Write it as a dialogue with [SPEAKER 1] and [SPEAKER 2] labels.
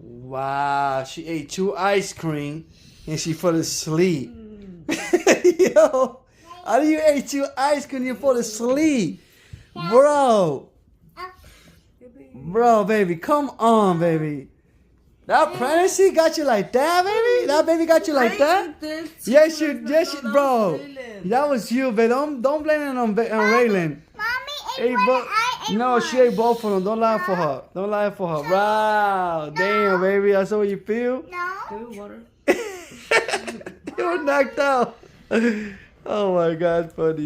[SPEAKER 1] Wow, she ate 2 ice cream and she fell asleep. Yo, how do you eat 2 ice cream and you fall asleep? Bro. Bro, baby, come on, baby. That pregnancy got you like that, baby? That baby got you like that? Yes, bro. That was you, baby. Don't blame it on Raylan.
[SPEAKER 2] Mommy,
[SPEAKER 1] no, she ate both of them. Don't lie for her. Don't lie for her. Wow. Damn, baby. That's what you feel?
[SPEAKER 2] No.
[SPEAKER 3] Water.
[SPEAKER 1] You were knocked out. Oh my God, funny.